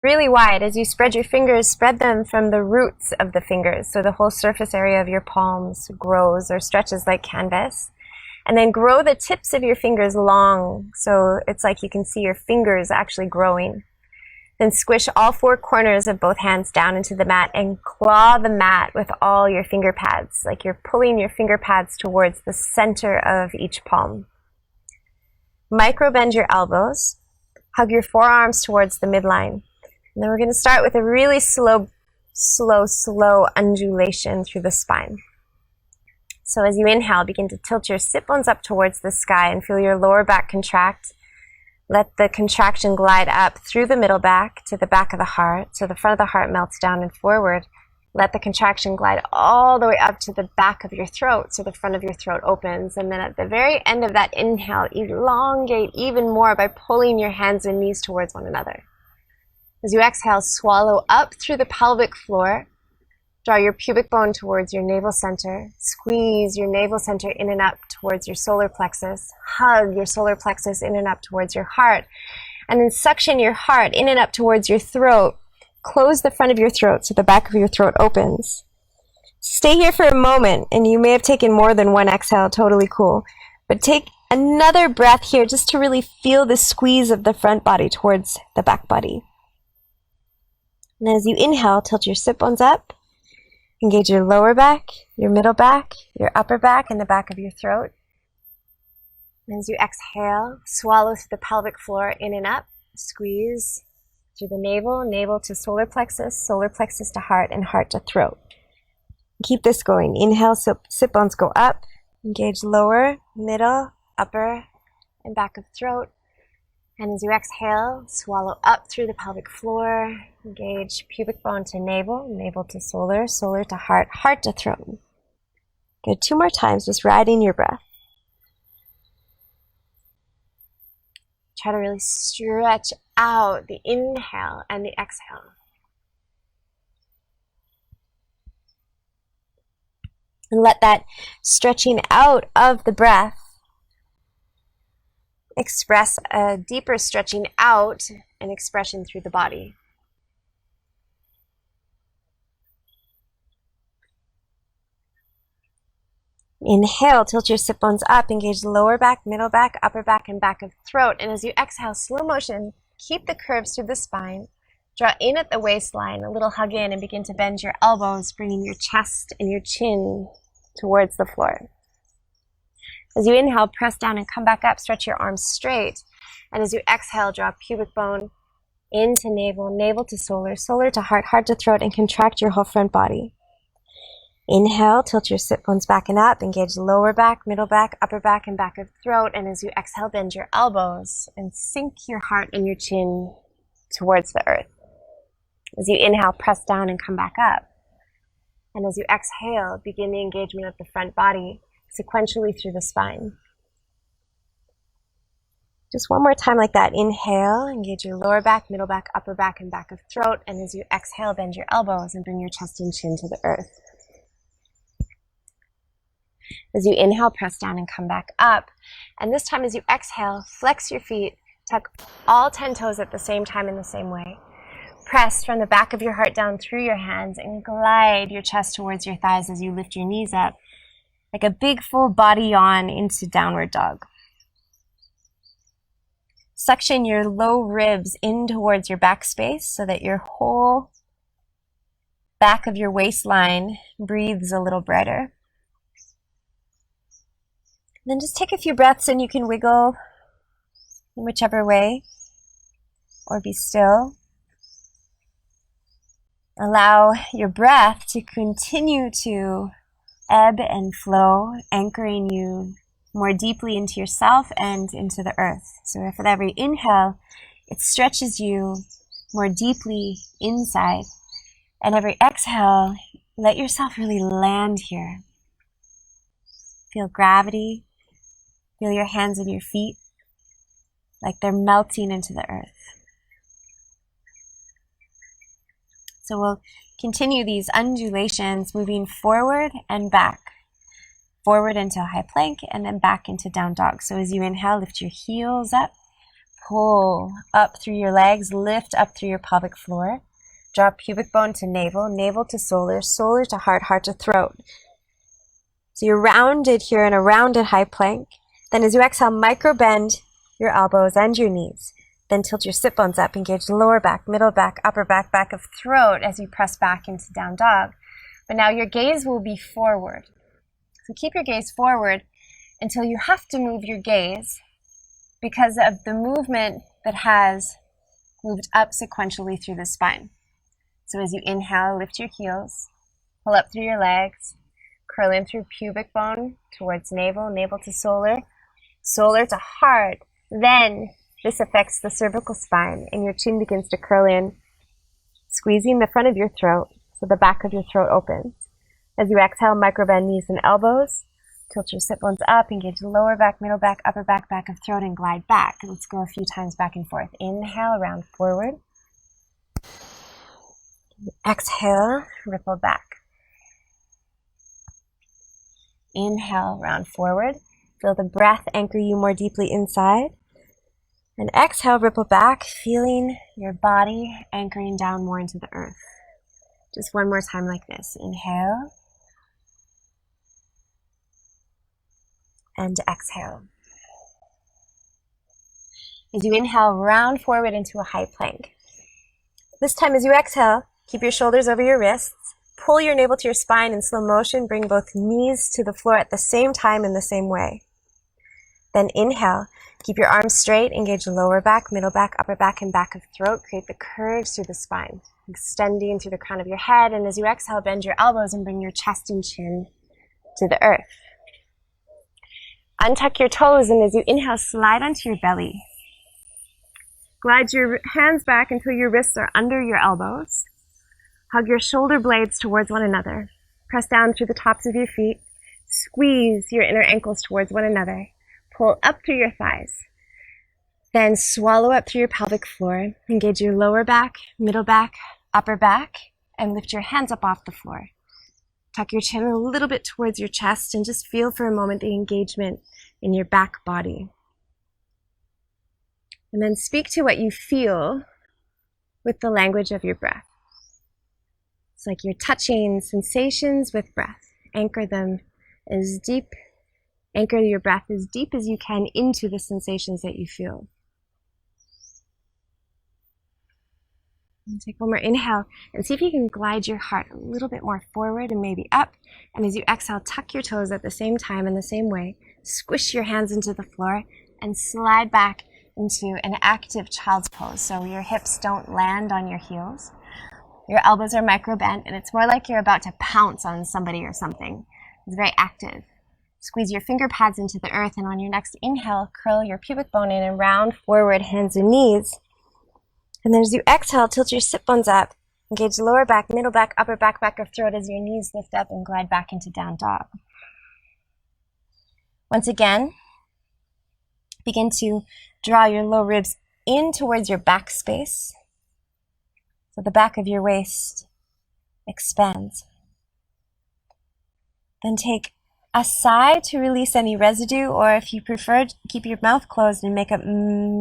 really wide. As you spread your fingers, spread them from the roots of the fingers, so the whole surface area of your palms grows or stretches like canvas. And then grow the tips of your fingers long, so it's like you can see your fingers actually growing. Then squish all four corners of both hands down into the mat and claw the mat with all your finger pads, like you're pulling your finger pads towards the center of each palm. Micro bend your elbows. Hug your forearms towards the midline. And then we're going to start with a really slow undulation through the spine. So as you inhale, begin to tilt your sit bones up towards the sky and feel your lower back contract. Let the contraction glide up through the middle back to the back of the heart, so the front of the heart melts down and forward. Let the contraction glide all the way up to the back of your throat, so the front of your throat opens. And then at the very end of that inhale, elongate even more by pulling your hands and knees towards one another. As you exhale, swallow up through the pelvic floor. Draw your pubic bone towards your navel center. Squeeze your navel center in and up towards your solar plexus. Hug your solar plexus in and up towards your heart. And then suction your heart in and up towards your throat. Close the front of your throat so the back of your throat opens. Stay here for a moment, and you may have taken more than one exhale, totally cool. But take another breath here just to really feel the squeeze of the front body towards the back body. And as you inhale, tilt your sit bones up. Engage your lower back, your middle back, your upper back, and the back of your throat. And as you exhale, swallow through the pelvic floor in and up. Squeeze through the navel, navel to solar plexus to heart, and heart to throat. Keep this going. Inhale, so sit bones go up. Engage lower, middle, upper, and back of throat. And as you exhale, swallow up through the pelvic floor. Engage pubic bone to navel, navel to solar, solar to heart, heart to throat. Good. 2 more times, just riding your breath. Try to really stretch out the inhale and the exhale. And let that stretching out of the breath express a deeper stretching out and expression through the body. Inhale, tilt your sit bones up, engage the lower back, middle back, upper back, and back of throat. And as you exhale, slow motion, keep the curves through the spine. Draw in at the waistline, a little hug in, and begin to bend your elbows, bringing your chest and your chin towards the floor. As you inhale, press down and come back up, stretch your arms straight. And as you exhale, draw pubic bone into navel, navel to solar, solar to heart, heart to throat, and contract your whole front body. Inhale, tilt your sit bones back and up, engage the lower back, middle back, upper back, and back of throat. And as you exhale, bend your elbows and sink your heart and your chin towards the earth. As you inhale, press down and come back up. And as you exhale, begin the engagement of the front body sequentially through the spine. Just one more time like that. Inhale, engage your lower back, middle back, upper back, and back of throat. And as you exhale, bend your elbows and bring your chest and chin to the earth. As you inhale, press down and come back up. And this time as you exhale, flex your feet, tuck all 10 toes at the same time in the same way. Press from the back of your heart down through your hands and glide your chest towards your thighs as you lift your knees up. Like a big full body yawn into downward dog. Suction your low ribs in towards your back space so that your whole back of your waistline breathes a little brighter. Then just take a few breaths and you can wiggle in whichever way or be still. Allow your breath to continue to ebb and flow, anchoring you more deeply into yourself and into the earth. So if with every inhale, it stretches you more deeply inside. And every exhale, let yourself really land here. Feel gravity. Feel your hands and your feet like they're melting into the earth. So we'll continue these undulations, moving forward and back. Forward into high plank and then back into down dog. So as you inhale, lift your heels up. Pull up through your legs, lift up through your pelvic floor. Draw pubic bone to navel, navel to solar, solar to heart, heart to throat. So you're rounded here in a rounded high plank. Then as you exhale, micro bend your elbows and your knees. Then tilt your sit bones up, engage the lower back, middle back, upper back, back of throat as you press back into down dog. But now your gaze will be forward. So keep your gaze forward until you have to move your gaze because of the movement that has moved up sequentially through the spine. So as you inhale, lift your heels, pull up through your legs, curl in through pubic bone towards navel, navel to solar, solar to heart. Then this affects the cervical spine and your chin begins to curl in, squeezing the front of your throat so the back of your throat opens. As you exhale, microbend knees and elbows, tilt your sit bones up, engage the lower back, middle back, upper back, back of throat, and glide back. Let's go a few times back and forth. Inhale, round forward. Exhale, ripple back. Inhale, round forward. Feel the breath anchor you more deeply inside. And exhale, ripple back, feeling your body anchoring down more into the earth. Just one more time like this. Inhale. And exhale. As you inhale, round forward into a high plank. This time as you exhale, keep your shoulders over your wrists. Pull your navel to your spine in slow motion. Bring both knees to the floor at the same time in the same way. Then inhale. Keep your arms straight. Engage the lower back, middle back, upper back, and back of throat. Create the curves through the spine, extending through the crown of your head. And as you exhale, bend your elbows and bring your chest and chin to the earth. Untuck your toes, and as you inhale, slide onto your belly. Glide your hands back until your wrists are under your elbows. Hug your shoulder blades towards one another. Press down through the tops of your feet. Squeeze your inner ankles towards one another. Pull up through your thighs. Then swallow up through your pelvic floor. Engage your lower back, middle back, upper back, and lift your hands up off the floor. Tuck your chin a little bit towards your chest and just feel for a moment the engagement in your back body. And then speak to what you feel with the language of your breath. It's like you're touching sensations with breath. Anchor your breath as deep as you can into the sensations that you feel. And take one more inhale and see if you can glide your heart a little bit more forward and maybe up. And as you exhale, tuck your toes at the same time in the same way. Squish your hands into the floor and slide back into an active child's pose. So your hips don't land on your heels. Your elbows are micro bent and it's more like you're about to pounce on somebody or something. It's very active. Squeeze your finger pads into the earth, and on your next inhale, curl your pubic bone in and round forward, hands and knees. And then as you exhale, tilt your sit bones up. Engage the lower back, middle back, upper back, back of throat as your knees lift up and glide back into down dog. Once again, begin to draw your low ribs in towards your back space. So the back of your waist expands. Then take a sigh to release any residue, or if you prefer, keep your mouth closed and make a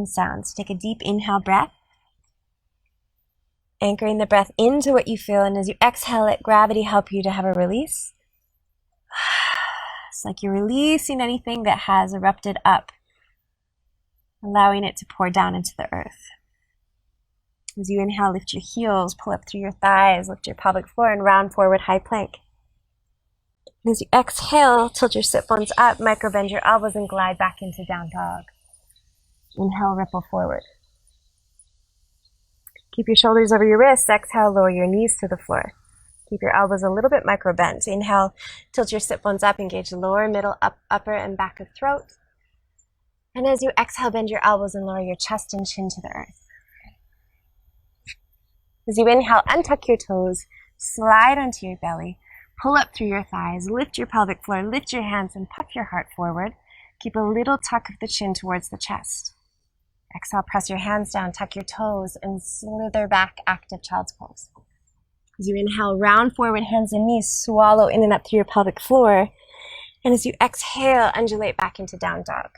sounds. Take a deep inhale breath, anchoring the breath into what you feel, and as you exhale, let gravity help you to have a release. It's like you're releasing anything that has erupted up, allowing it to pour down into the earth. As you inhale, lift your heels, pull up through your thighs, lift your pelvic floor, and round forward high plank. And as you exhale, tilt your sit bones up, micro bend your elbows, and glide back into down dog. Inhale, ripple forward. Keep your shoulders over your wrists. Exhale, lower your knees to the floor. Keep your elbows a little bit micro bent. Inhale, tilt your sit bones up, engage the lower, middle, upper, and back of throat. And as you exhale, bend your elbows and lower your chest and chin to the earth. As you inhale, untuck your toes, slide onto your belly. Pull up through your thighs, lift your pelvic floor, lift your hands, and puff your heart forward. Keep a little tuck of the chin towards the chest. Exhale, press your hands down, tuck your toes, and slither back, active child's pose. As you inhale, round forward, hands and knees, swallow in and up through your pelvic floor. And as you exhale, undulate back into down dog.